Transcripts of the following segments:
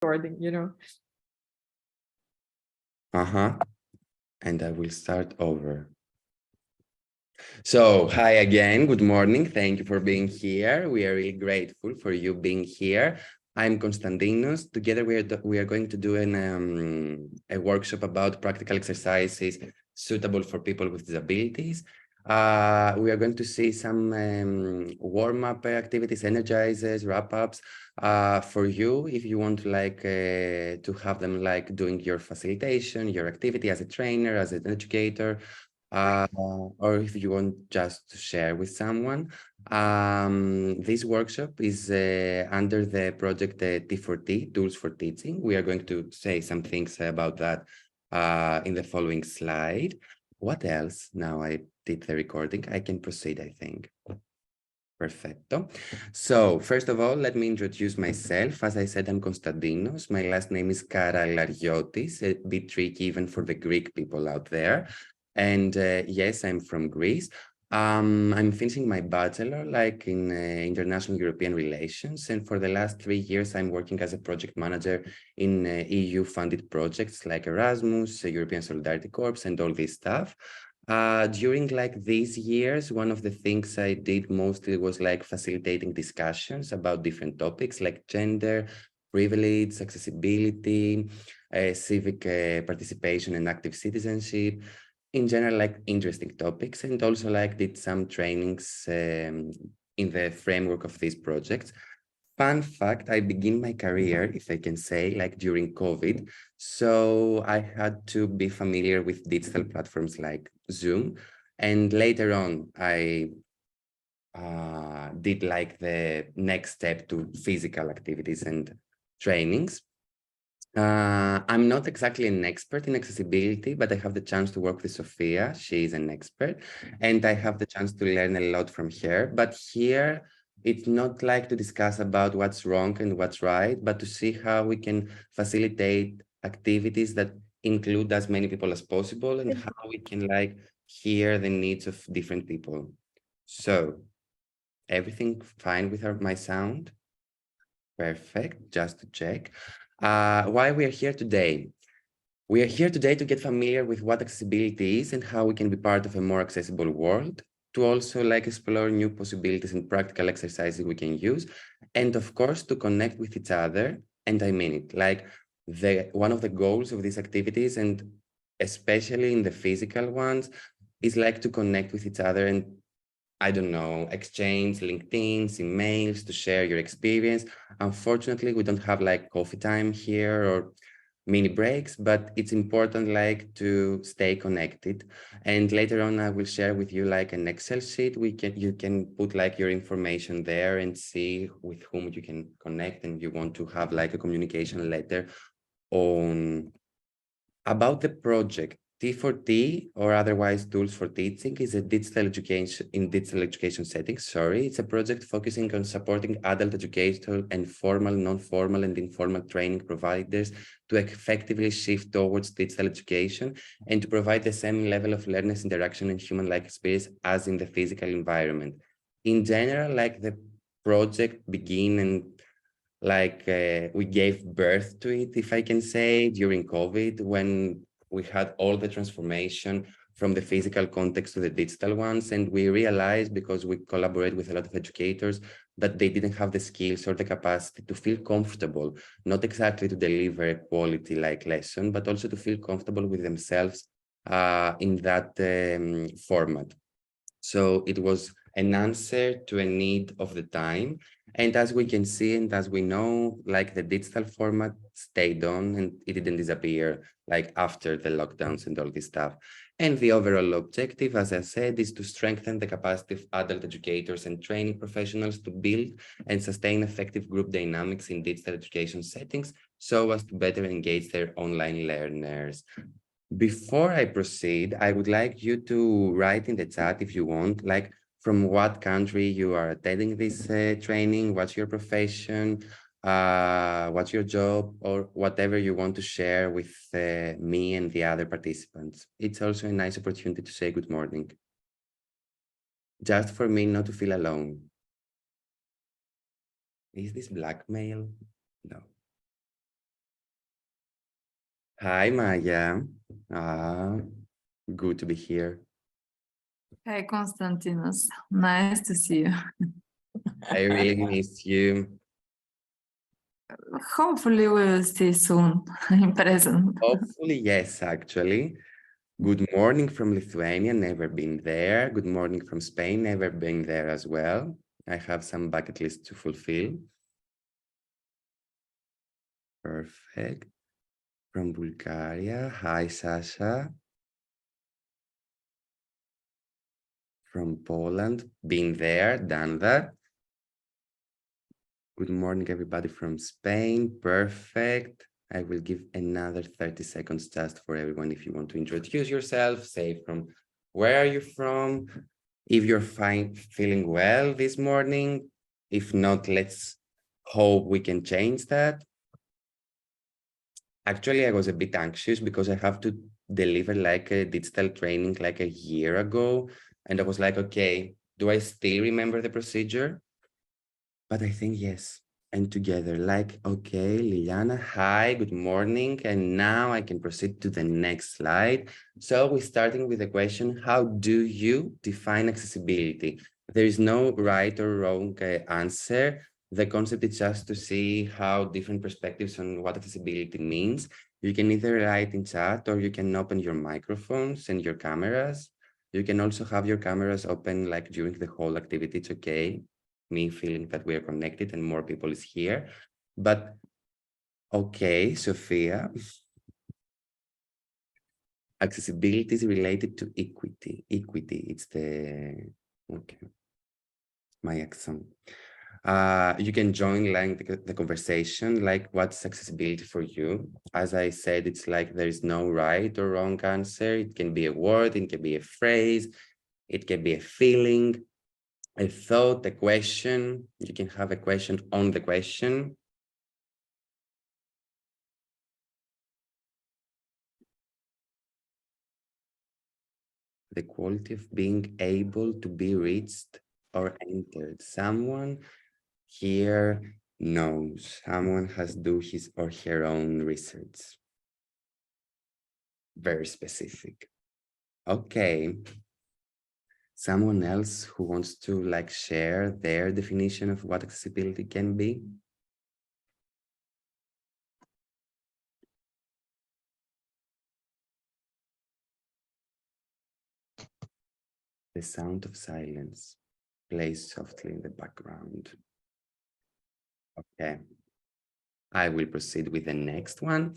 recording, you know. And I will start over. So, hi again, good morning. Thank you for being here. We are really grateful for you being here. I'm Konstantinos. Together we are going to do a workshop about practical exercises suitable for people with disabilities. We are going to see some warm-up activities, energizers, wrap-ups for you if you want to have them like doing your facilitation, your activity as a trainer, as an educator, or if you want just to share with someone. This workshop is under the project T4T, Tools for Teaching. We are going to say some things about that in the following slide. What else? Now I did the recording. I can proceed, I think. Perfecto. So first of all, let me introduce myself. As I said, I'm Konstantinos. My last name is Karalariotis, a bit tricky even for the Greek people out there. And yes, I'm from Greece. I'm finishing my bachelor like in international European relations. And for the last 3 years, I'm working as a project manager in EU-funded projects like Erasmus, European Solidarity Corps, and all this stuff. During like these years, one of the things I did mostly was like facilitating discussions about different topics like gender, privilege, accessibility, civic participation and active citizenship, in general, like interesting topics, and also like did some trainings in the framework of these projects. Fun fact, I began my career, if I can say, like during COVID. So I had to be familiar with digital platforms like Zoom. And later on, I did like the next step to physical activities and trainings. I'm not exactly an expert in accessibility, but I have the chance to work with Sophia. She is an expert, and I have the chance to learn a lot from her. But here, it's not like to discuss about what's wrong and what's right, but to see how we can facilitate activities that include as many people as possible and how we can like hear the needs of different people. So, everything fine with my sound? Perfect, just to check. Why we are here today? We are here today to get familiar with what accessibility is and how we can be part of a more accessible world, to also like explore new possibilities and practical exercises we can use, and of course, to connect with each other. And I mean it, like one of the goals of these activities, and especially in the physical ones, is like to connect with each other and I don't know, exchange LinkedIn's, emails to share your experience. Unfortunately, we don't have like coffee time here or mini breaks, but it's important like to stay connected. And later on, I will share with you like an Excel sheet. You can put like your information there and see with whom you can connect, and you want to have like a communication letter on about the project. T4T, or otherwise Tools for Teaching, is a digital education setting. Sorry, it's a project focusing on supporting adult education and formal, non-formal, and informal training providers to effectively shift towards digital education and to provide the same level of learners interaction and human-like experience as in the physical environment. In general, like the project began and we gave birth to it, if I can say, during COVID, when we had all the transformation from the physical context to the digital ones. And we realized, because we collaborate with a lot of educators, that they didn't have the skills or the capacity to feel comfortable, not exactly to deliver a quality like lesson, but also to feel comfortable with themselves in that format. So it was an answer to a need of the time. And as we can see, and as we know, like the digital format stayed on and it didn't disappear like after the lockdowns and all this stuff. And the overall objective, as I said, is to strengthen the capacity of adult educators and training professionals to build and sustain effective group dynamics in digital education settings so as to better engage their online learners. Before I proceed, I would like you to write in the chat if you want, like from what country you are attending this training, what's your profession, what's your job, or whatever you want to share with me and the other participants. It's also a nice opportunity to say good morning, just for me not to feel alone. Is this blackmail? No. Hi, Maya. Good to be here. Hi, Konstantinos. Nice to see you. I really miss you. Hopefully, we will see soon in present. Hopefully, yes, actually. Good morning from Lithuania, never been there. Good morning from Spain, never been there as well. I have some bucket list to fulfill. Perfect. From Bulgaria. Hi, Sasha. From Poland, been there, done that. Good morning, everybody from Spain. Perfect. I will give another 30 seconds just for everyone if you want to introduce yourself, say from where are you from, if you're feeling well this morning. If not, let's hope we can change that. Actually, I was a bit anxious because I have to deliver like a digital training like a year ago. And I was like, okay, do I still remember the procedure? But I think yes. And together, like, okay, Liliana, hi, good morning. And now I can proceed to the next slide. So we're starting with the question, how do you define accessibility? There is no right or wrong answer. The concept is just to see how different perspectives on what accessibility means. You can either write in chat or you can open your microphones and your cameras. You can also have your cameras open like during the whole activity, it's okay. Me feeling that we are connected and more people is here. But okay, Sophia, accessibility is related to equity. Equity, it's the, okay, my accent. You can join like the conversation, like what's accessibility for you? As I said, it's like there is no right or wrong answer. It can be a word, it can be a phrase, it can be a feeling, a thought, a question. You can have a question on the question. The quality of being able to be reached or entered. Someone here knows, someone has do his or her own research. Very specific. Okay. Someone else who wants to like share their definition of what accessibility can be? The sound of silence plays softly in the background. Okay. I will proceed with the next one.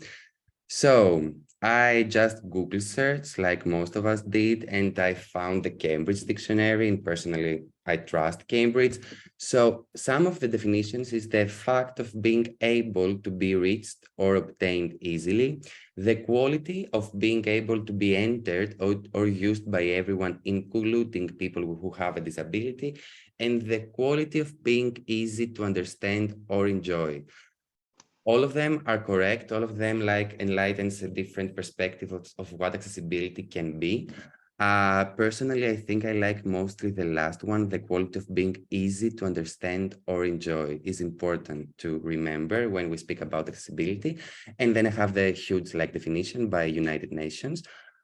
So I just Google searched like most of us did, and I found the Cambridge Dictionary, and personally, I trust Cambridge. So some of the definitions is the fact of being able to be reached or obtained easily, the quality of being able to be entered or used by everyone, including people who have a disability, and the quality of being easy to understand or enjoy. All of them are correct. All of them like enlightens a different perspective of what accessibility can be. Personally, I think I like mostly the last one. The quality of being easy to understand or enjoy is important to remember when we speak about accessibility. And then I have the huge like definition by United Nations.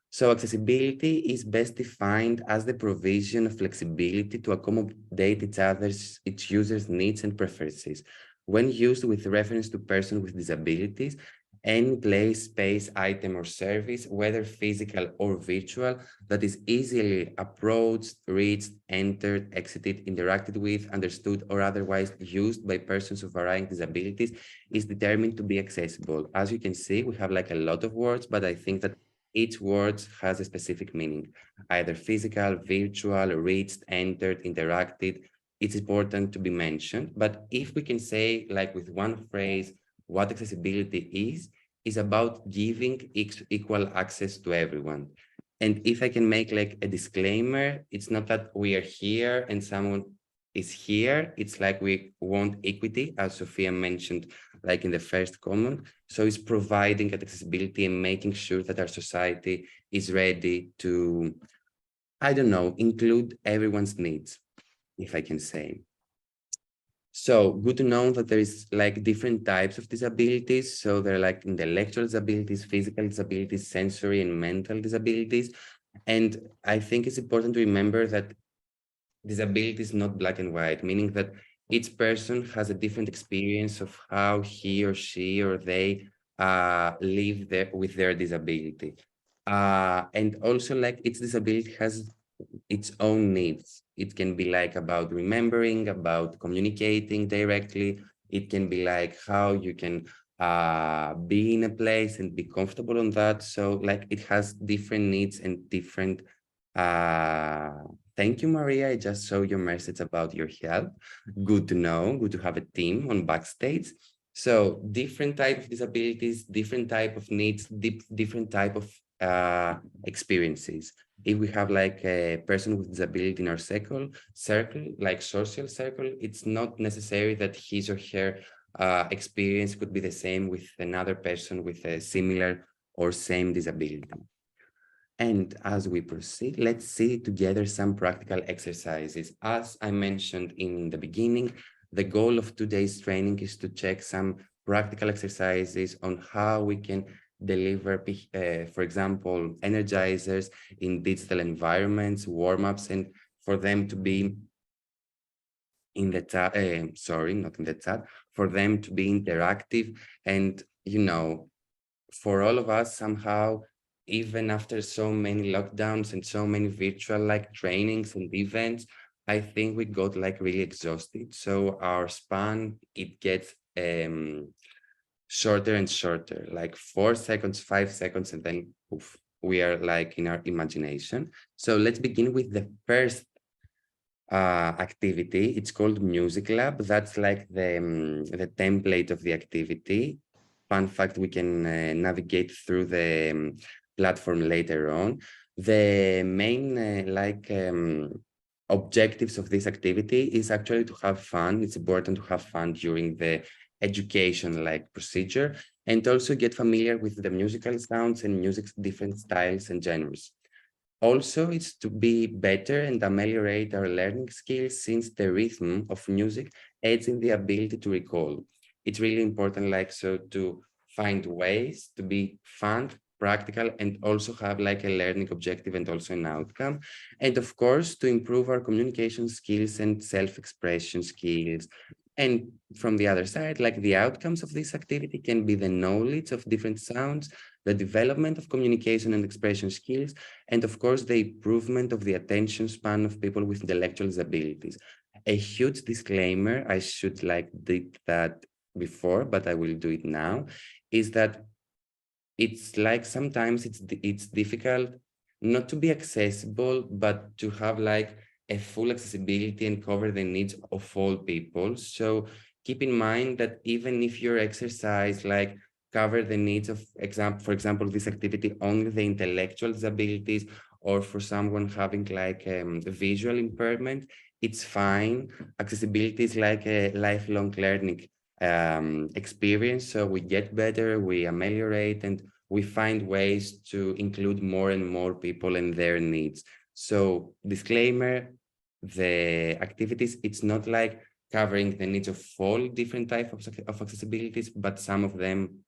So accessibility is best defined as the provision of flexibility to accommodate its users' needs and preferences. When used with reference to person with disabilities, any place, space, item, or service, whether physical or virtual, that is easily approached, reached, entered, exited, interacted with, understood, or otherwise used by persons of varying disabilities, is determined to be accessible. As you can see, we have like a lot of words, but I think that each word has a specific meaning, either physical, virtual, reached, entered, interacted. It's important to be mentioned. But if we can say like with one phrase, what accessibility is about giving equal access to everyone. And if I can make like a disclaimer, it's not that we are here and someone is here. It's like we want equity, as Sophia mentioned, like in the first comment. So it's providing accessibility and making sure that our society is ready to, I don't know, include everyone's needs, if I can say. So good to know that there is like different types of disabilities. So there are like intellectual disabilities, physical disabilities, sensory and mental disabilities. And I think it's important to remember that disability is not black and white, meaning that each person has a different experience of how he or she or they live with their disability. And also like each disability has its own needs. It can be like about remembering, about communicating directly. It can be like how you can be in a place and be comfortable on that. So like it has different needs and different thank you, Maria. I just saw your message about your health. Good to know. Good to have a team on backstage. So different type of disabilities, different type of needs, different type of experiences. If we have like a person with disability in our circle, like social circle, it's not necessary that his or her experience could be the same with another person with a similar or same disability. And as we proceed, let's see together some practical exercises. As I mentioned in the beginning, the goal of today's training is to check some practical exercises on how we can deliver, for example, energizers in digital environments, warm-ups, and for them to be in the chat, sorry, not in the chat, for them to be interactive and, you know, for all of us somehow, even after so many lockdowns and so many virtual like trainings and events, I think we got like really exhausted. So our span, it gets shorter and shorter, like 4 seconds, 5 seconds, and then poof, we are like in our imagination. So let's begin with the first activity. It's called Music Lab. That's like the template of the activity. Fun fact, we can navigate through the platform later on. The main objectives of this activity is actually to have fun. It's important to have fun during the education like procedure and also get familiar with the musical sounds and music's different styles and genres. Also, it's to be better and ameliorate our learning skills since the rhythm of music aids in the ability to recall. It's really important, like, so to find ways to be fun, practical, and also have like a learning objective and also an outcome. And of course, to improve our communication skills and self-expression skills. And from the other side, like the outcomes of this activity can be the knowledge of different sounds, the development of communication and expression skills, and of course, the improvement of the attention span of people with intellectual disabilities. A huge disclaimer, I should like did that before, but I will do it now, is that it's like sometimes it's difficult not to be accessible, but to have like a full accessibility and cover the needs of all people. So keep in mind that even if your exercise like cover the needs of for example, this activity only the intellectual disabilities, or for someone having like visual impairment, it's fine. Accessibility is like a lifelong learning experience. So we get better, we ameliorate, and we find ways to include more and more people and their needs. So disclaimer, the activities, it's not like covering the needs of all different types of accessibilities, but some of them,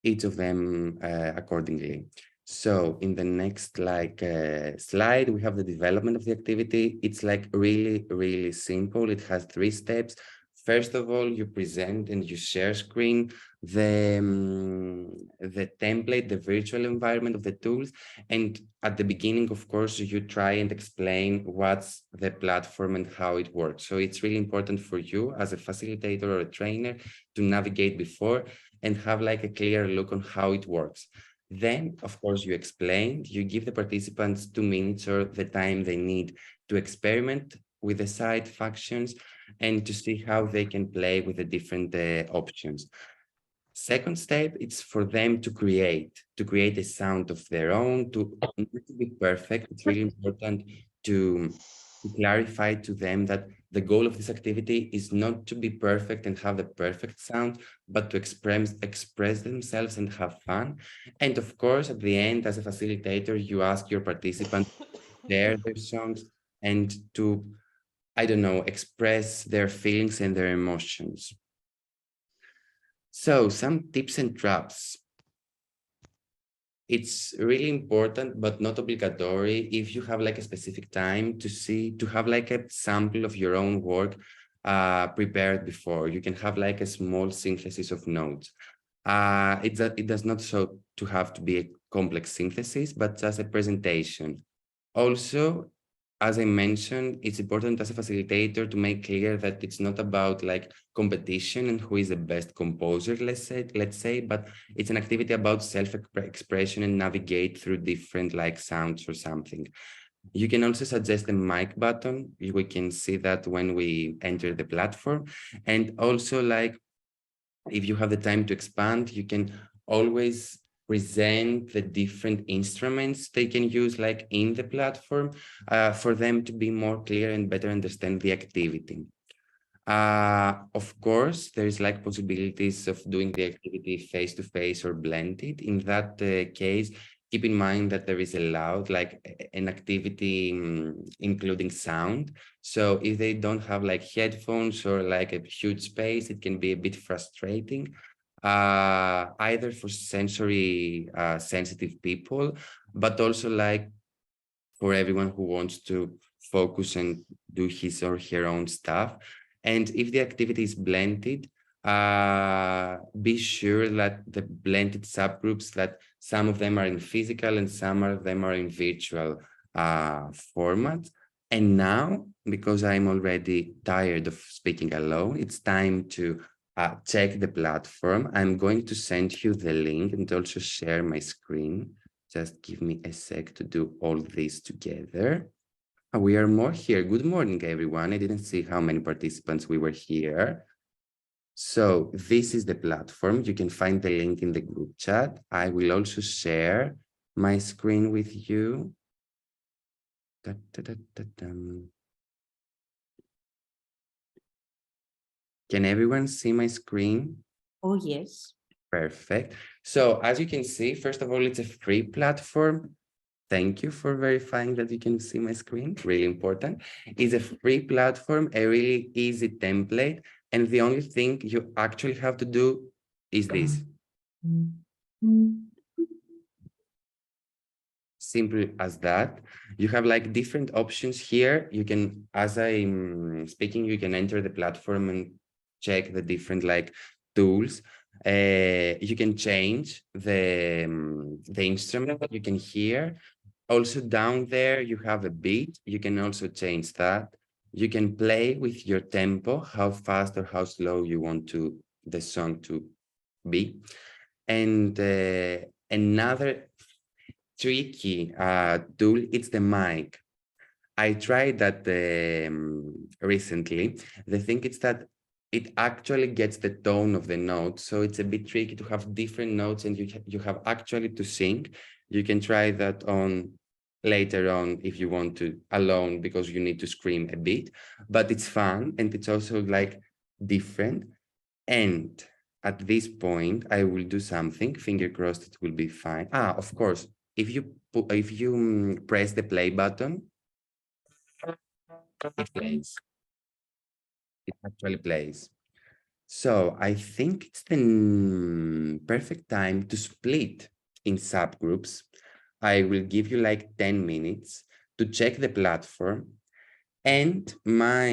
each of them accordingly. So in the next slide, we have the development of the activity. It's like really, really simple. It has 3 steps. First of all, you present and you share screen the template, the virtual environment of the tools. And at the beginning, of course, you try and explain what's the platform and how it works. So it's really important for you as a facilitator or a trainer to navigate before and have like a clear look on how it works. Then, of course, you explain, you give the participants 2 minutes or the time they need to experiment with the side functions and to see how they can play with the different options. Second step, it's for them to create a sound of their own, not to be perfect. It's really important to clarify to them that the goal of this activity is not to be perfect and have the perfect sound, but to express themselves and have fun. And of course, at the end, as a facilitator, you ask your participants to share their songs and to I don't know, express their feelings and their emotions. So some tips and traps. It's really important, but not obligatory if you have like a specific time to have like a sample of your own work prepared before. You can have like a small synthesis of notes. It does not so to have to be a complex synthesis, but just a presentation. Also, as I mentioned, it's important as a facilitator to make clear that it's not about like competition and who is the best composer, let's say, but it's an activity about self-expression and navigate through different like sounds or something. You can also suggest the mic button. We can see that when we enter the platform. And also like, if you have the time to expand, you can always present the different instruments they can use like in the platform for them to be more clear and better understand the activity. Of course, there is like possibilities of doing the activity face-to-face or blended. In that case, keep in mind that there is allowed like an activity including sound. So if they don't have like headphones or like a huge space, it can be a bit frustrating, either for sensory sensitive people, but also like for everyone who wants to focus and do his or her own stuff. And if the activity is blended, be sure that the blended subgroups, that some of them are in physical and some of them are in virtual format. And now, because I'm already tired of speaking alone, it's time to check the platform. I'm going to send you the link and also share my screen. Just give me a sec to do all this together. We are more here. Good morning, everyone. I didn't see how many participants we were here. So this is the platform. You can find the link in the group chat. I will also share my screen with you. Can everyone see my screen? Oh, yes. Perfect. So as you can see, first of all, it's a free platform. Thank you for verifying that you can see my screen. Really important. It's a free platform, a really easy template. And the only thing you actually have to do is this. Simple as that. You have like different options here. You can, as I'm speaking, you can enter the platform and check the different like tools. You can change the instrument that you can hear. Also down there, you have a beat. You can also change that. You can play with your tempo, how fast or how slow you want the song to be. And another tricky tool, it's the mic. I tried that recently. The thing is that it actually gets the tone of the note. So it's a bit tricky to have different notes and you have actually to sing. You can try that on later on if you want to alone because you need to scream a bit, but it's fun and it's also like different. And at this point, I will do something, finger crossed it will be fine. Of course, if you press the play button, it plays. It actually plays. So I think it's the perfect time to split in subgroups. I will give you like 10 minutes to check the platform. And my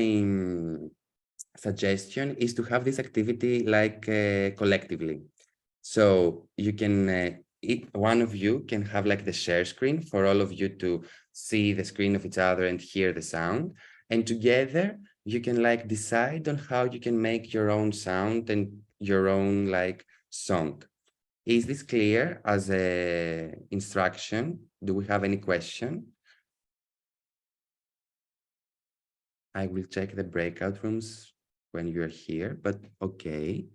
suggestion is to have this activity like collectively. So you can, one of you can have like the share screen for all of you to see the screen of each other and hear the sound. And together you can like decide on how you can make your own sound and your own like song. Is this clear as a instruction? Do we have any question? I will check the breakout rooms when you're here, but okay.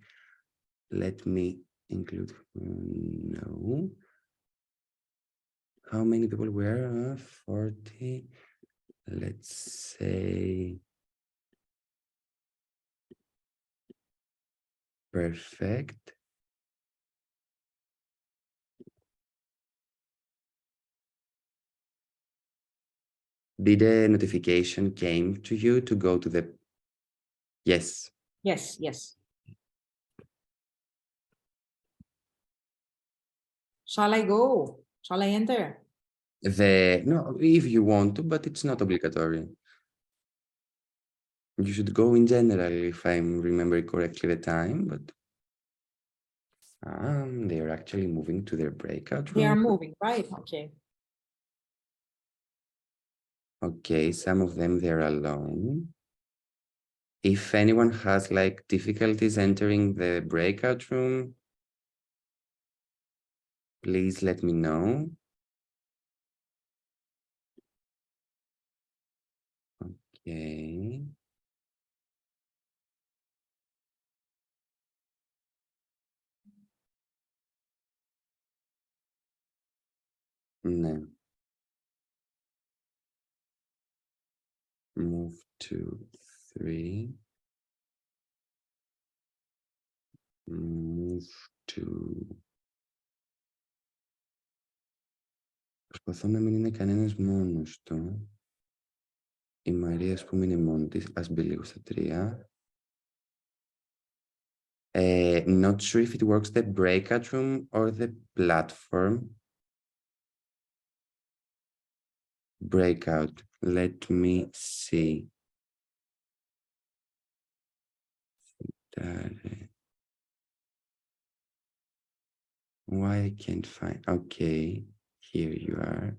Let me include, no. How many people were? 40. Let's say. Perfect. Did a notification came to you to go to the... Yes. Yes, yes. Shall I go? Shall I enter? No, if you want to, but it's not obligatory. You should go in general, if I'm remembering correctly the time, but they're actually moving to their breakout They are room. moving, right? Okay. Okay, some of them, they're alone. If anyone has like difficulties entering the breakout room, please let me know. Okay. No. Move to 3. Move to... Προσπαθώ να μην είναι κανένας μόνος του. Η Μαρία, ας πούμε, είναι μόνη της. Ας μπει λίγο στα 3. Not sure if it works the breakout room or the platform. Breakout. Let me see. Why I can't find... Okay, here you are.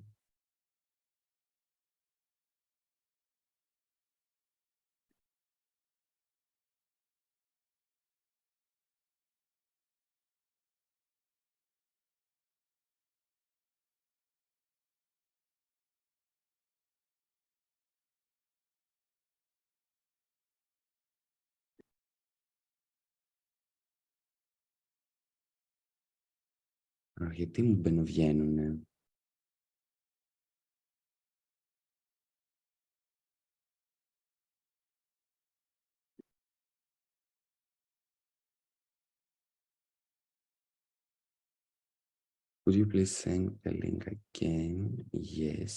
Γιατί μου μπαινοβγαίνουνε. Could you please send the link again? Yes.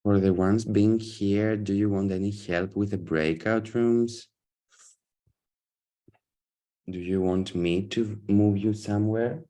For the ones being here, do you want any help with the breakout rooms? Do you want me to move you somewhere?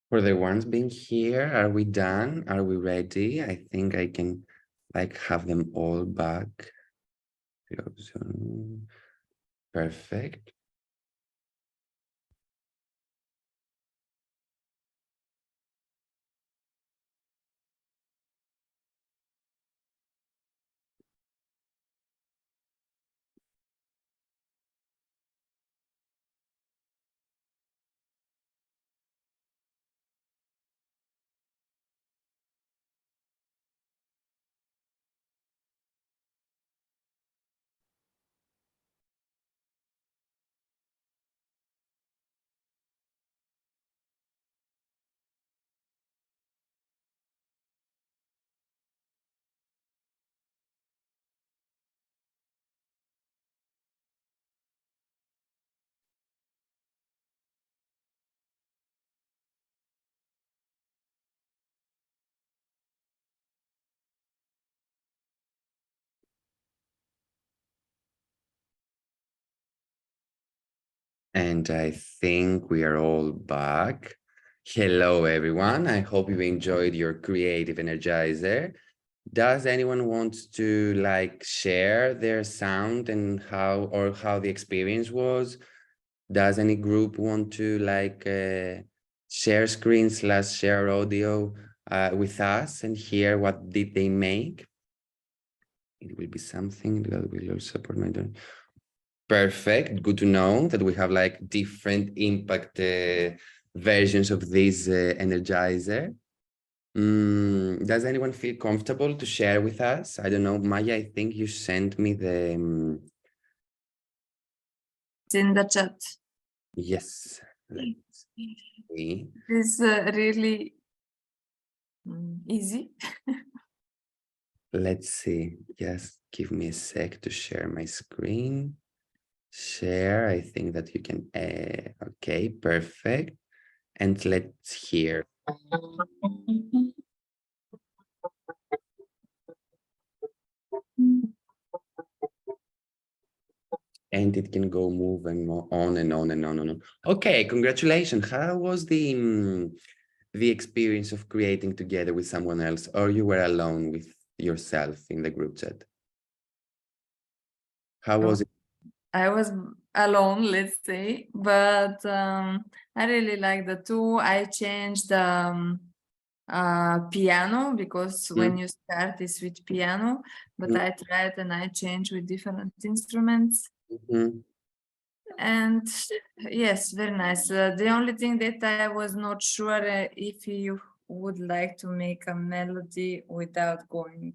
For the ones being here, are we done? Are we ready? I think I can like have them all back. Close on. Perfect. And I think we are all back. Hello, everyone. I hope you enjoyed your creative energizer. Does anyone want to like share their sound and how the experience was? Does any group want to like share screen / share audio with us and hear what did they make? It will be something that will also support my turn. Perfect. Good to know that we have like different impact versions of this energizer. Does anyone feel comfortable to share with us? I don't know, Maya, I think you sent me the... It's in the chat. Yes. Let's see. It's really easy. Let's see. Just give me a sec to share my screen. Share. I think that you can. Okay, perfect. And let's hear. And it can go moving on and on and on and on. Okay, congratulations. How was the experience of creating together with someone else, or you were alone with yourself in the group chat? How was it? I was alone, let's say, but I really like the two. I changed the piano because when you start is with piano, but I tried and I changed with different instruments. And yes, very nice. The only thing that I was not sure if you would like to make a melody without going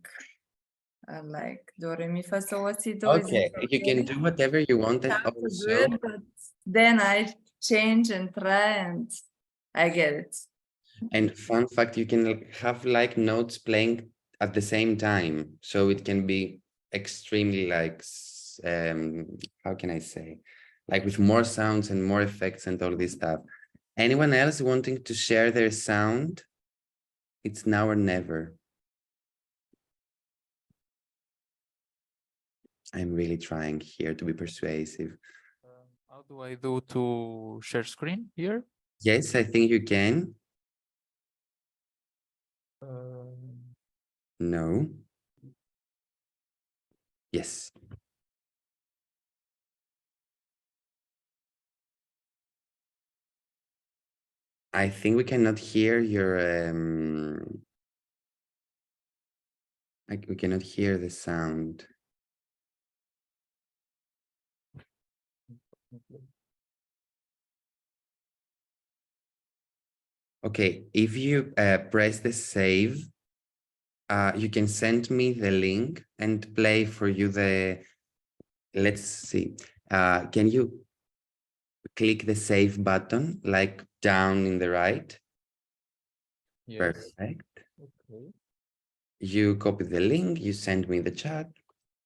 like do re mi fa so la si do. Okay, you can do whatever you want. And Sounds also, good, but then I change and try and I get it. and fun fact, you can have like notes playing at the same time, so it can be extremely like how can I say, like with more sounds and more effects and all this stuff. Anyone else wanting to share their sound? It's now or never. I'm really trying here to be persuasive. How do I do to share screen here? Yes, I think you can. No. Yes. I think we cannot hear your like we cannot hear the sound. Okay, if you press the save, you can send me the link and play for you the, let's see, can you click the save button, like down in the right? Yes. Perfect. Okay. You copy the link, you send me the chat,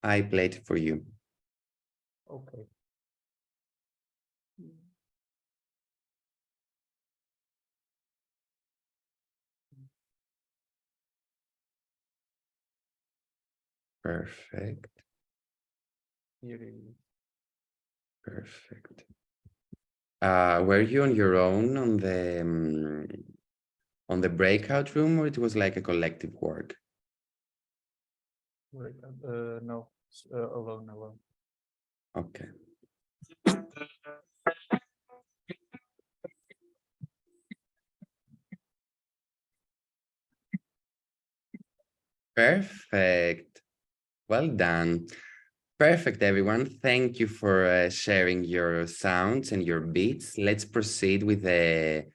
I play it for you. Okay. Perfect. Here it is. Perfect. Were you on your own on the on the breakout room, or it was like a collective work? No, alone. Okay. Perfect. Well done. Perfect, everyone. Thank you for sharing your sounds and your beats. Let's proceed with the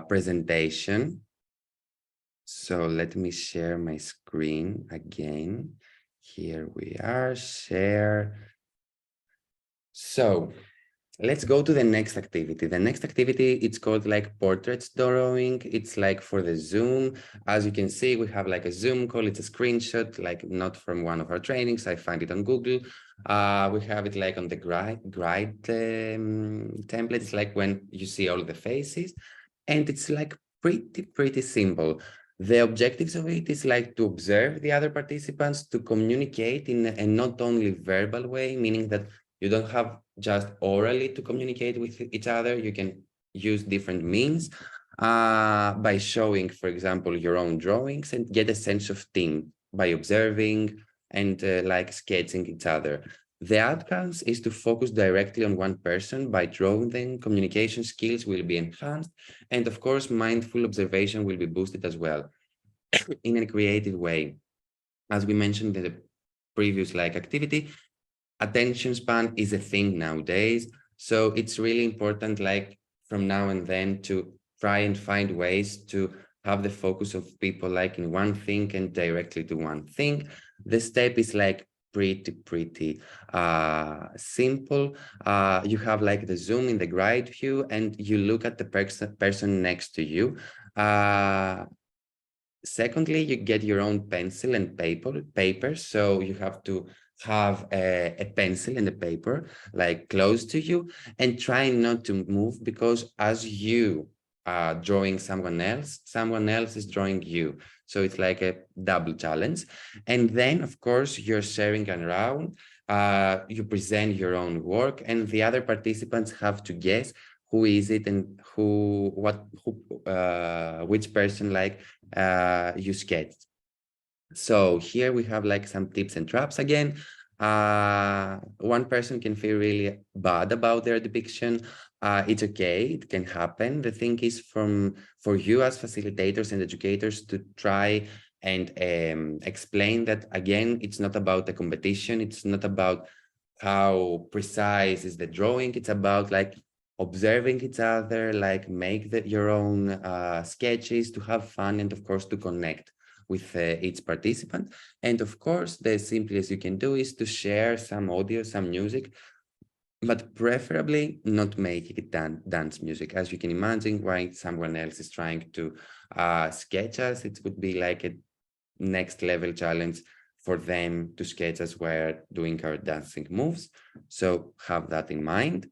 presentation. So let me share my screen again. Here we are, share. So let's go to the next activity. The next activity, it's called like portraits drawing. It's like for the Zoom. As you can see, we have like a Zoom call. It's a screenshot, like not from one of our trainings. I find it on Google. We have it like on the guide template. It's like when you see all the faces, and it's like pretty simple. The objectives of it is like to observe the other participants, to communicate in a not only verbal way, meaning that you don't have just orally to communicate with each other. You can use different means by showing, for example, your own drawings and get a sense of team by observing and like sketching each other. The outcomes is to focus directly on one person by drawing them. Communication skills will be enhanced. And of course, mindful observation will be boosted as well in a creative way. As we mentioned in the previous like activity, attention span is a thing nowadays. So it's really important, like from now and then, to try and find ways to have the focus of people like in one thing and directly to one thing. The step is like pretty simple. You have like the zoom in the guide view and you look at the person next to you. Secondly, you get your own pencil and paper. So you have to have a pencil and a paper like close to you and try not to move, because as you are drawing someone else is drawing you. So it's like a double challenge. And then, of course, you're sharing around, you present your own work and the other participants have to guess who is it and which person like you sketched. So here we have like some tips and traps again. One person can feel really bad about their depiction. It's okay, it can happen. The thing is for you as facilitators and educators to try and explain that, again, it's not about the competition. It's not about how precise is the drawing. It's about like observing each other, like make your own sketches, to have fun, and of course to connect with each participant. And of course, the simplest you can do is to share some audio, some music, but preferably not making it dance music. As you can imagine, while someone else is trying to sketch us, it would be like a next level challenge for them to sketch us while doing our dancing moves. So have that in mind.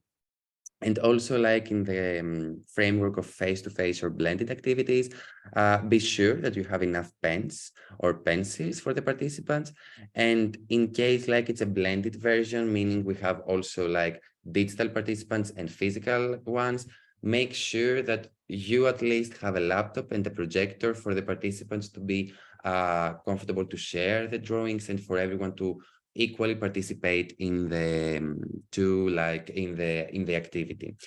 And also, like in the framework of face-to-face or blended activities, be sure that you have enough pens or pencils for the participants. And in case like it's a blended version, meaning we have also like digital participants and physical ones, make sure that you at least have a laptop and a projector for the participants to be comfortable to share the drawings and for everyone to equally participate in the in the activity.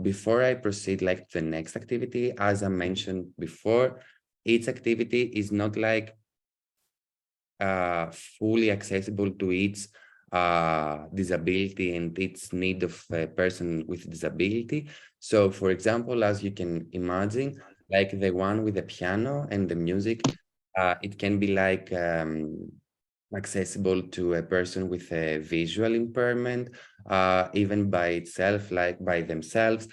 Before I proceed like to the next activity, as I mentioned before, each activity is not like fully accessible to each disability and its need of a person with disability. So for example, as you can imagine, like the one with the piano and the music, it can be like accessible to a person with a visual impairment, even by itself, like by themselves,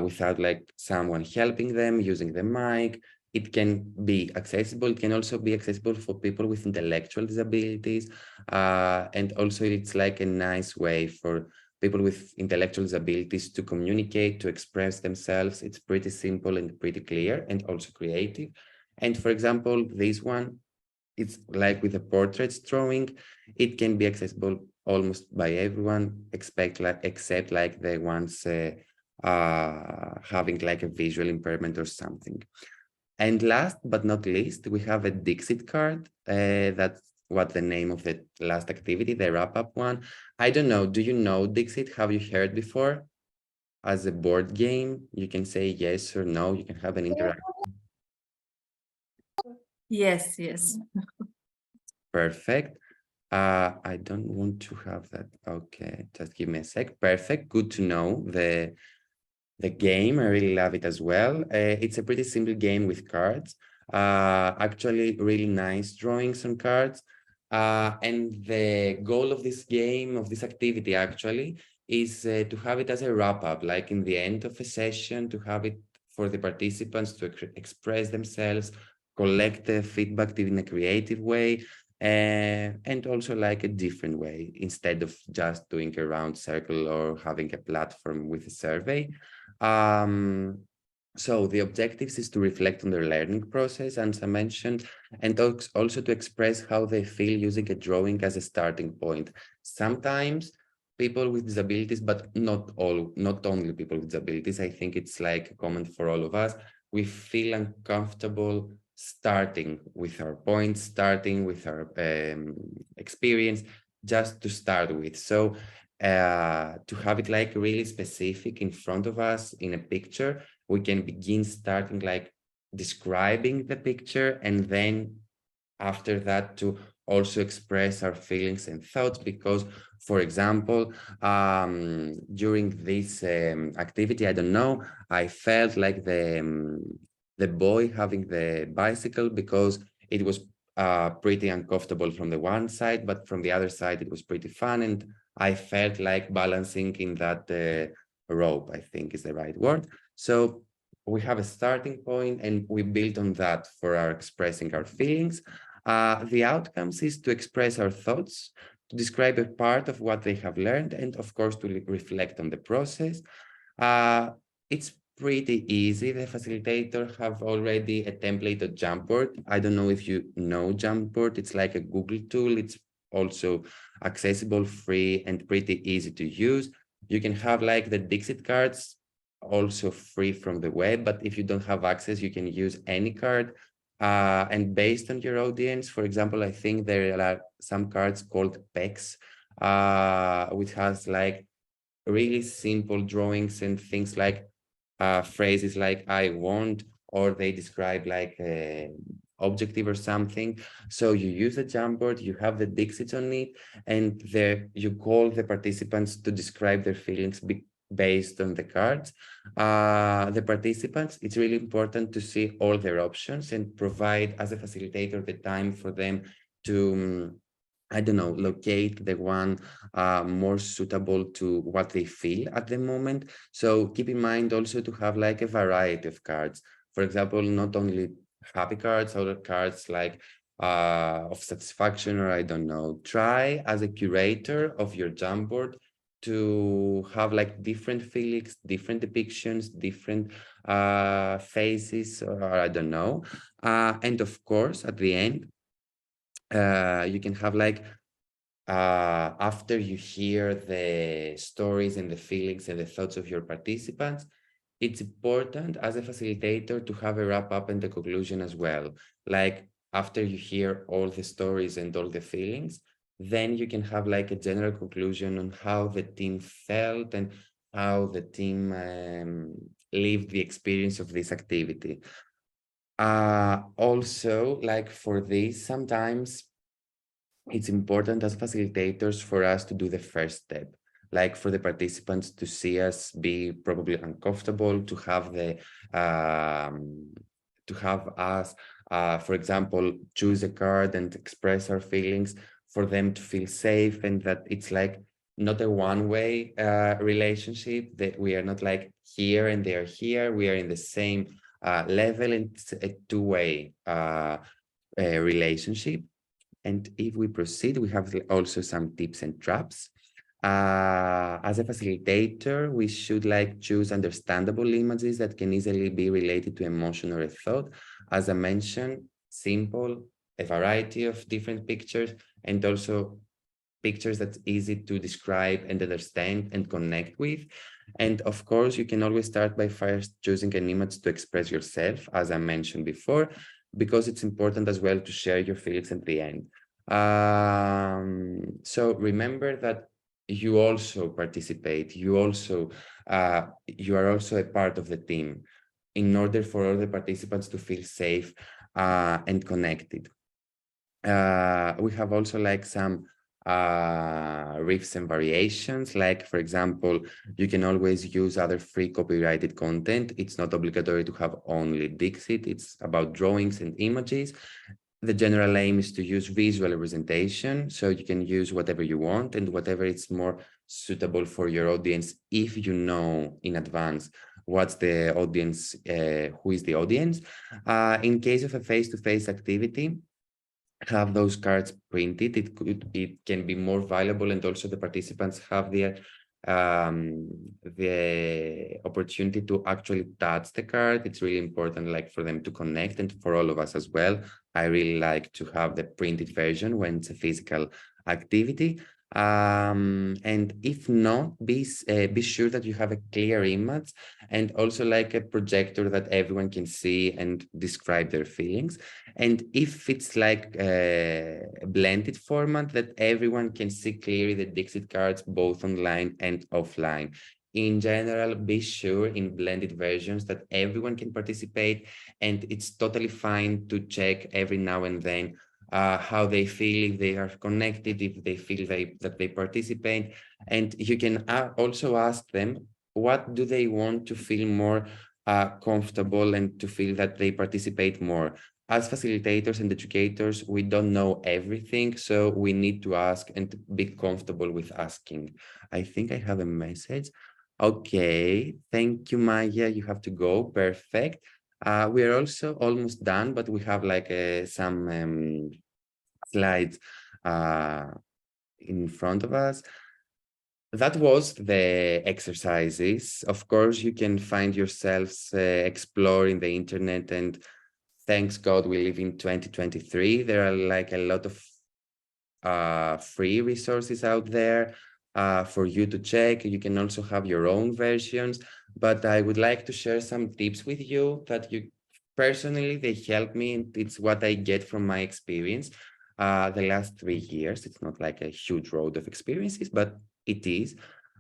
without like someone helping them using the mic. It can be accessible. It can also be accessible for people with intellectual disabilities. And also it's like a nice way for people with intellectual disabilities to communicate, to express themselves. It's pretty simple and pretty clear and also creative. And for example, this one, it's like with a portraits drawing, it can be accessible almost by everyone, except like the ones having like a visual impairment or something. And last but not least, we have a Dixit card. That's what the name of the last activity, the wrap-up one. I don't know, do you know Dixit? Have you heard before? As a board game, you can say yes or no, you can have an interaction. Yes, yes. Perfect. I don't want to have that. Okay, just give me a sec. Perfect, good to know the game. I really love it as well. It's a pretty simple game with cards. Actually, really nice drawings on cards. And the goal of this game, of this activity actually, is to have it as a wrap-up, like in the end of a session, to have it for the participants to express themselves, collect the feedback in a creative way, and also like a different way, instead of just doing a round circle or having a platform with a survey. So the objectives is to reflect on their learning process, as I mentioned, and also to express how they feel using a drawing as a starting point. Sometimes people with disabilities, but not only people with disabilities, I think it's like common for all of us, we feel uncomfortable starting with our points, starting with our experience, just to start with. So to have it like really specific in front of us in a picture, we can begin starting like describing the picture, and then after that to also express our feelings and thoughts. Because, for example, during this activity, I don't know, I felt like the boy having the bicycle, because it was pretty uncomfortable from the one side, but from the other side it was pretty fun, and I felt like balancing in that rope, I think is the right word. So we have a starting point and we build on that for our expressing our feelings. The outcomes is to express our thoughts, to describe a part of what they have learned, and of course to reflect on the process. It's pretty easy. The facilitator have already a template of Jamboard. I don't know if you know Jamboard. It's like a Google tool. It's also accessible, free, and pretty easy to use. You can have like the Dixit cards, also free from the web, but if you don't have access, you can use any card. And based on your audience, for example, I think there are some cards called PECs, which has like really simple drawings and things like phrases like I want, or they describe like a objective or something. So you use the Jamboard, you have the Dixit on it, and there you call the participants to describe their feelings based on the cards. The participants, it's really important to see all their options and provide, as a facilitator, the time for them to I don't know, locate the one more suitable to what they feel at the moment. So keep in mind also to have like a variety of cards. For example, not only happy cards, other cards like of satisfaction, or I don't know. Try as a curator of your Jamboard to have like different feelings, different depictions, different faces, or I don't know. And of course, at the end, you can have like after you hear the stories and the feelings and the thoughts of your participants, it's important as a facilitator to have a wrap up and the conclusion as well. Like after you hear all the stories and all the feelings, then you can have like a general conclusion on how the team felt and how the team lived the experience of this activity. Also, like for this, sometimes it's important as facilitators for us to do the first step, like for the participants to see us be probably uncomfortable, to have us, for example, choose a card and express our feelings, for them to feel safe, and that it's like not a one-way relationship, that we are not like here and they are here, we are in the same level, and it's a two-way relationship. And if we proceed, we have also some tips and traps. As a facilitator, we should like choose understandable images that can easily be related to emotion or a thought. As I mentioned, simple, a variety of different pictures, and also pictures that's easy to describe and understand and connect with. And of course, you can always start by first choosing an image to express yourself, as I mentioned before, because it's important as well to share your feelings at the end. So remember that you also participate, you are also a part of the team in order for all the participants to feel safe and connected. We have also like some riffs and variations, like for example, you can always use other free copyrighted content. It's not obligatory to have only Dixit. It's about drawings and images. The general aim is to use visual representation, so you can use whatever you want and whatever is more suitable for your audience if you know in advance what's the audience, who is the audience. In case of a face-to-face activity, have those cards printed. It can be more valuable, and also the participants have the opportunity to actually touch the card. It's really important, like for them to connect, and for all of us as well. I really like to have the printed version when it's a physical activity. And if not, be sure that you have a clear image and also like a projector that everyone can see and describe their feelings. And if it's like a blended format, that everyone can see clearly the Dixit cards both online and offline. In general, be sure in blended versions that everyone can participate, and it's totally fine to check every now and then how they feel, if they are connected, if they feel that they participate. And you can also ask them, what do they want to feel more comfortable and to feel that they participate more. As facilitators and educators, we don't know everything, so we need to ask and be comfortable with asking. I think I have a message. Okay, thank you, Maya. You have to go. Perfect. We are also almost done, but we have like some slides in front of us. That was the exercises. Of course, you can find yourselves exploring the internet, and thanks God we live in 2023. There are like a lot of free resources out there for you to check. You can also have your own versions, but I would like to share some tips with you that personally, they help me, and it's what I get from my experience the last 3 years. It's not like a huge road of experiences, but it is.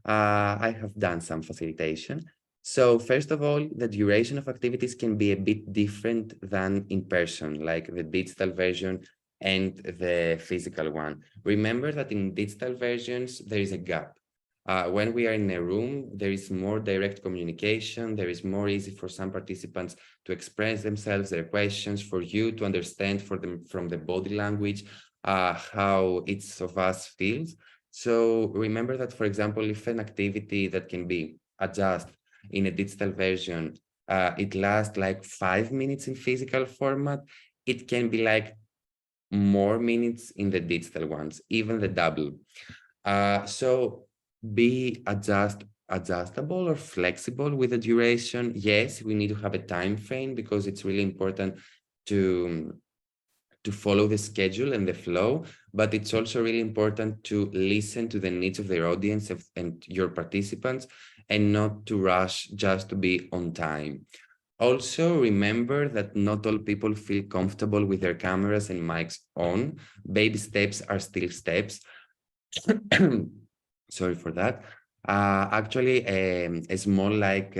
I have done some facilitation. So first of all, the duration of activities can be a bit different than in person, like the digital version and the physical one. Remember that in digital versions, there is a gap. When we are in a room, there is more direct communication. There is more easy for some participants to express themselves, their questions, for you to understand from the body language how each of us feels. So remember that, for example, if an activity that can be adjusted in a digital version, it lasts like 5 minutes in physical format, it can be like more minutes in the digital ones, even the double. So be adjustable or flexible with the duration. Yes, we need to have a time frame because it's really important to follow the schedule and the flow, but it's also really important to listen to the needs of their audience and your participants, and not to rush just to be on time. Also, remember that not all people feel comfortable with their cameras and mics on. Baby steps are still steps. Sorry for that. Actually, a small like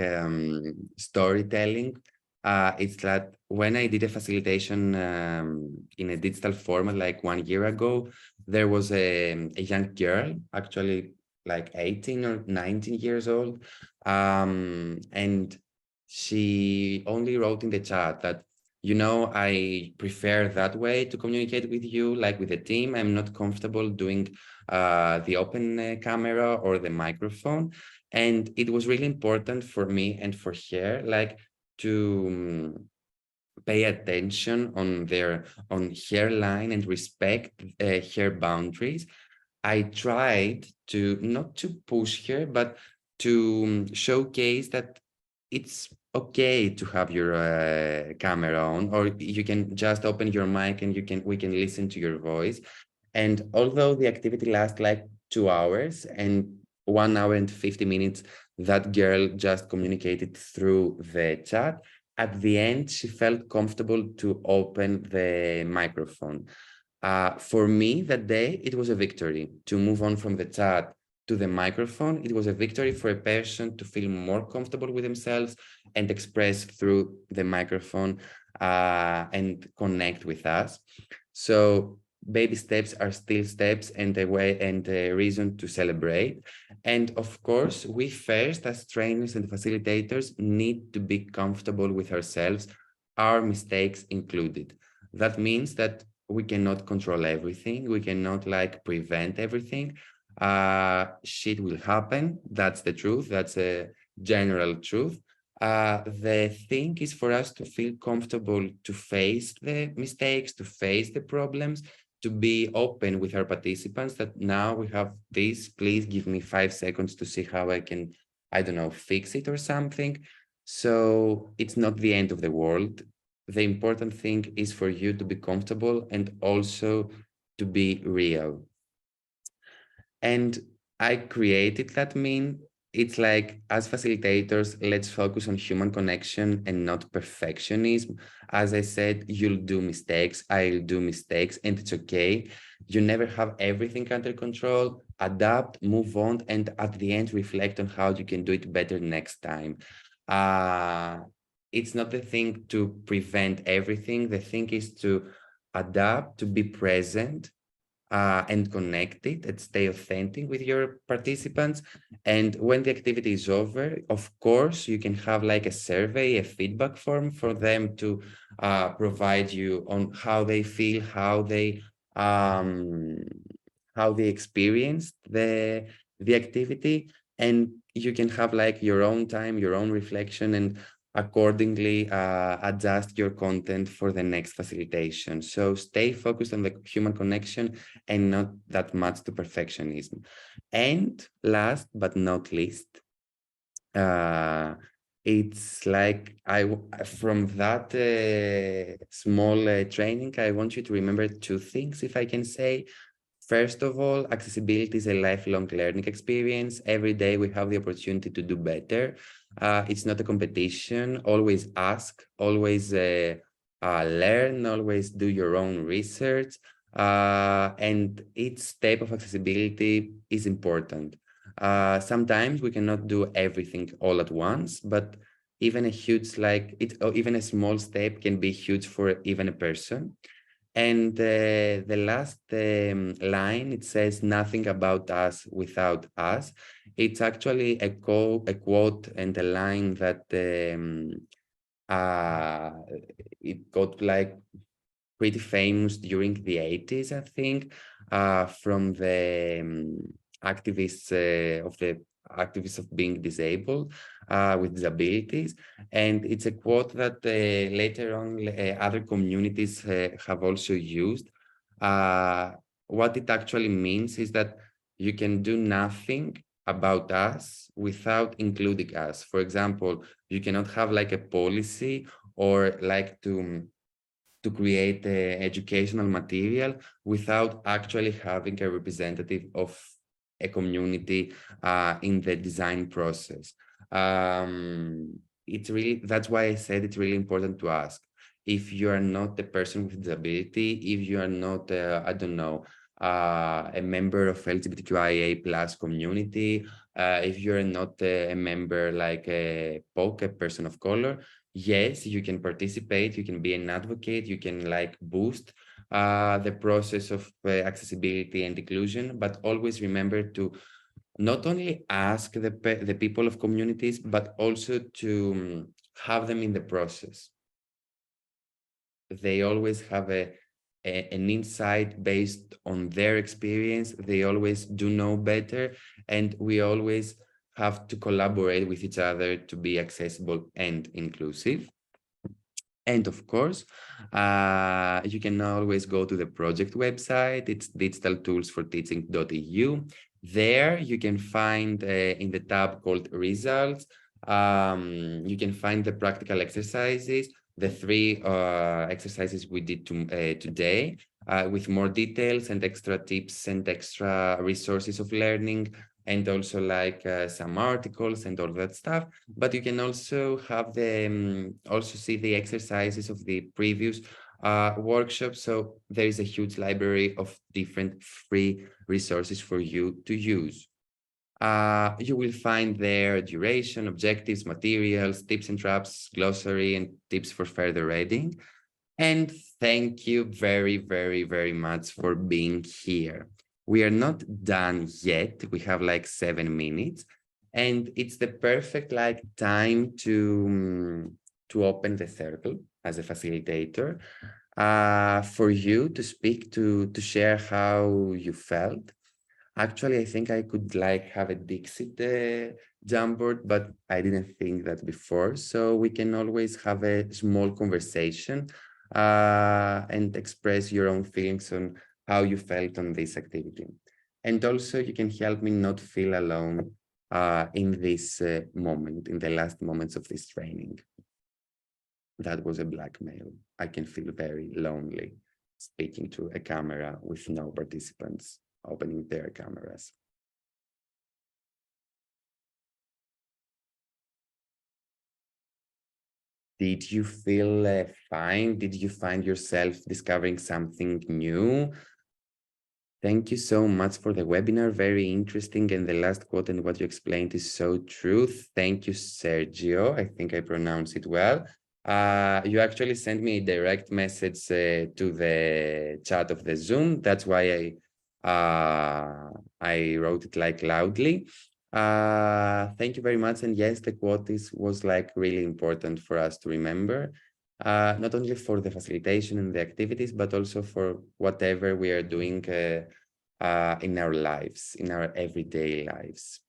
storytelling. It's that when I did a facilitation in a digital format like 1 year ago, there was a young girl, actually like 18 or 19 years old, and she only wrote in the chat that, you know, I prefer that way to communicate with you, like with the team. I'm not comfortable doing the open camera or the microphone. And it was really important for me and for her, like, to pay attention on her line and respect her boundaries. I tried to not to push her, but to showcase that it's okay to have your camera on, or you can just open your mic and we can listen to your voice. And although the activity lasts like 2 hours and 1 hour and 50 minutes, that girl just communicated through the chat. At the end, she felt comfortable to open the microphone. For me, that day, it was a victory to move on from the chat to the microphone. It was a victory for a person to feel more comfortable with themselves and express through the microphone and connect with us. So baby steps are still steps and a way and a reason to celebrate. And of course, we first, as trainers and facilitators, need to be comfortable with ourselves, our mistakes included. That means that we cannot control everything. We cannot like prevent everything. Shit will happen. That's the truth. That's a general truth. The thing is for us to feel comfortable to face the mistakes, to face the problems, to be open with our participants that now we have this, please give me 5 seconds to see how I can, I don't know, fix it or something. So it's not the end of the world. The important thing is for you to be comfortable and also to be real. And I created that meme. It's like, as facilitators, let's focus on human connection and not perfectionism. As I said, you'll do mistakes, I'll do mistakes, and it's okay. You never have everything under control. Adapt, move on, and at the end, reflect on how you can do it better next time. It's not the thing to prevent everything. The thing is to adapt, to be present, and connected and stay authentic with your participants. And when the activity is over, of course, you can have like a survey, a feedback form for them to provide you on how they feel, how they experienced the activity. And you can have like your own time, your own reflection, and accordingly adjust your content for the next facilitation. So stay focused on the human connection and not that much to perfectionism. And last but not least, it's like from that small training, I want you to remember 2 things, if I can say. First of all, accessibility is a lifelong learning experience. Every day we have the opportunity to do better. It's not a competition. Always ask, always learn, always do your own research. And each step of accessibility is important. Sometimes we cannot do everything all at once, but even a huge, even a small step can be huge for even a person. And the last line, it says nothing about us without us. It's actually a quote and a line that it got like pretty famous during the 80s, I think, from the activists of being disabled with disabilities. And it's a quote that later on other communities have also used. What it actually means is that you can do nothing about us without including us. For example, you cannot have like a policy or like to create educational material without actually having a representative of a community in the design process. It's really, that's why I said it's really important to ask. If you are not a person with disability, if you are not, I don't know, a member of LGBTQIA plus community, if you're not a member like a POC, a person of color, yes, you can participate, you can be an advocate, you can like boost the process of accessibility and inclusion, but always remember to not only ask the people of communities, but also to have them in the process. They always have an insight based on their experience. They always do know better, and we always have to collaborate with each other to be accessible and inclusive. And of course, you can always go to the project website. It's digitaltoolsforteaching.eu. There you can find in the tab called results, you can find the practical exercises, the 3 exercises we did today. with more details and extra tips and extra resources of learning, and also like some articles and all that stuff. But you can also have the also see the exercises of the previous workshops. So there is a huge library of different free resources for you to use. You will find there duration, objectives, materials, tips and traps, glossary, and tips for further reading. And thank you very, very, very much for being here. We are not done yet. We have like 7 minutes, and it's the perfect like time to open the circle as a facilitator, for you to speak, to share how you felt. Actually, I think I could like have a Dixit Jamboard, but I didn't think that before. So we can always have a small conversation and express your own feelings on how you felt on this activity. And also you can help me not feel alone in this moment, in the last moments of this training. That was a blackmail. I can feel very lonely speaking to a camera with no participants opening their cameras. Did you feel fine? Did you find yourself discovering something new? Thank you so much for the webinar. Very interesting. And the last quote and what you explained is so true. Thank you, Sergio. I think I pronounced it well. You actually sent me a direct message to the chat of the Zoom. That's why I wrote it like loudly. Thank you very much. And yes, the quote was like really important for us to remember, not only for the facilitation and the activities, but also for whatever we are doing in our lives, in our everyday lives.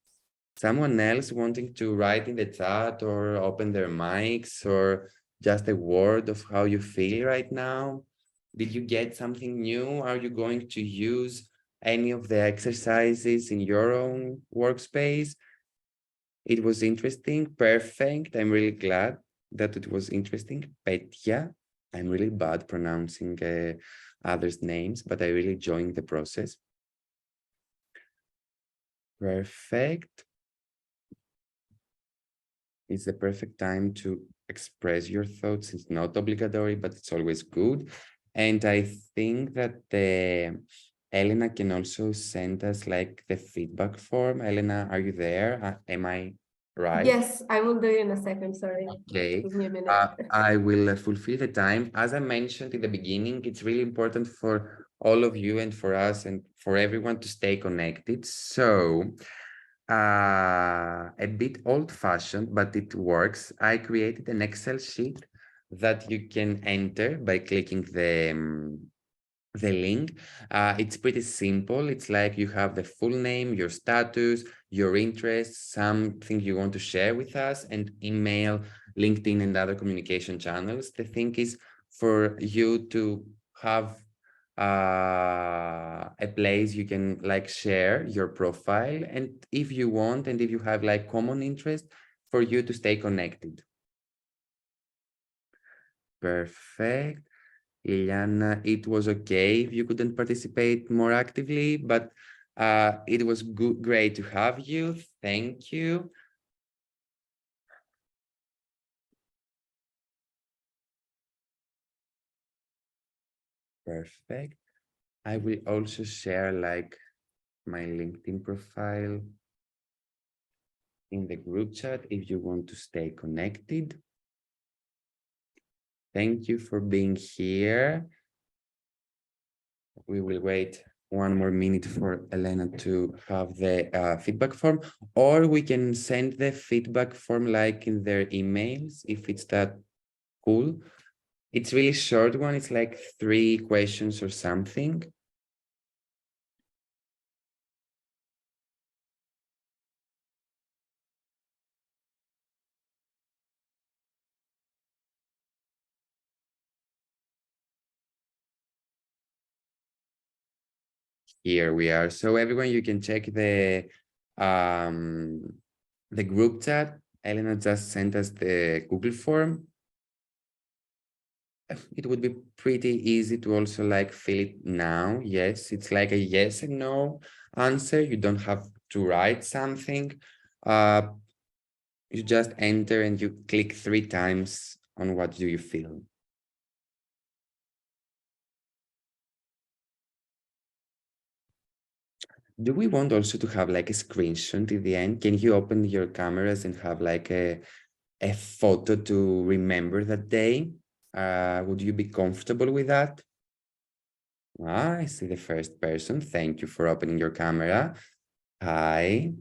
Someone else wanting to write in the chat or open their mics, or just a word of how you feel right now? Did you get something new? Are you going to use any of the exercises in your own workspace? It was interesting. Perfect. I'm really glad that it was interesting. Petya. I'm really bad pronouncing others' names, but I really enjoying the process. Perfect. It's the perfect time to express your thoughts. It's not obligatory, but it's always good. And I think that Elena can also send us like the feedback form. Elena, are you there? Am I right? Yes, I will do it in a second. Sorry. Okay. Give me a minute. I will fulfill the time. As I mentioned in the beginning, it's really important for all of you and for us and for everyone to stay connected. So a bit old-fashioned, but it works. I created an Excel sheet that you can enter by clicking the link. It's pretty simple. It's like you have the full name, your status, your interests, something you want to share with us, and email, LinkedIn, and other communication channels. The thing is for you to have a place you can like share your profile, and if you want, and if you have like common interest, for you to stay connected. Perfect. Liliana, it was okay if you couldn't participate more actively, but it was great to have you. Thank you. Perfect. I will also share like my LinkedIn profile in the group chat if you want to stay connected. Thank you for being here. We will wait 1 more minute for Elena to have the feedback form, or we can send the feedback form like in their emails if it's that cool. It's really short one. It's like 3 questions or something. Here we are. So everyone, you can check the group chat. Elena just sent us the Google form. it would be pretty easy to also like fill it now. Yes, it's like a yes and no answer. You don't have to write something. You just enter and you click 3 times on what do you feel. Do we want also to have like a screenshot at the end? Can you open your cameras and have like a photo to remember that day? Would you be comfortable with that? I see the first person. Thank you for opening your camera. Hi.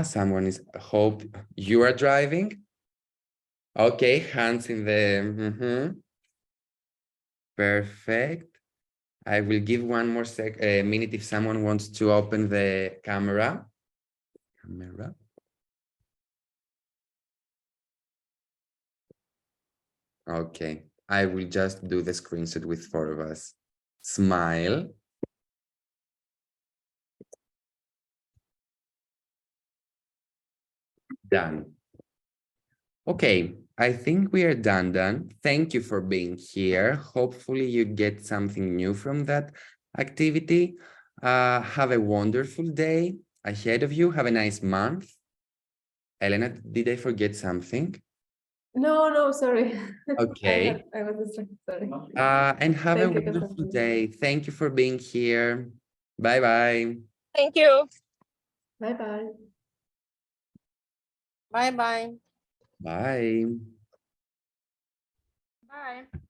Someone is, hope you are driving. Okay, hands in the, Perfect. I will give one more minute if someone wants to open the camera. Okay, I will just do the screenshot with 4 of us. Smile. Done. Okay, I think we are done. Thank you for being here. Hopefully you get something new from that activity. Have a wonderful day ahead of you. Have a nice month. Elena, did I forget something? No, sorry. Okay. I was distracted, sorry. And have a Thank you, wonderful Konstantinos. day. Thank you for being here. Bye-bye. Thank you. Bye-bye. Bye-bye. Bye. Bye.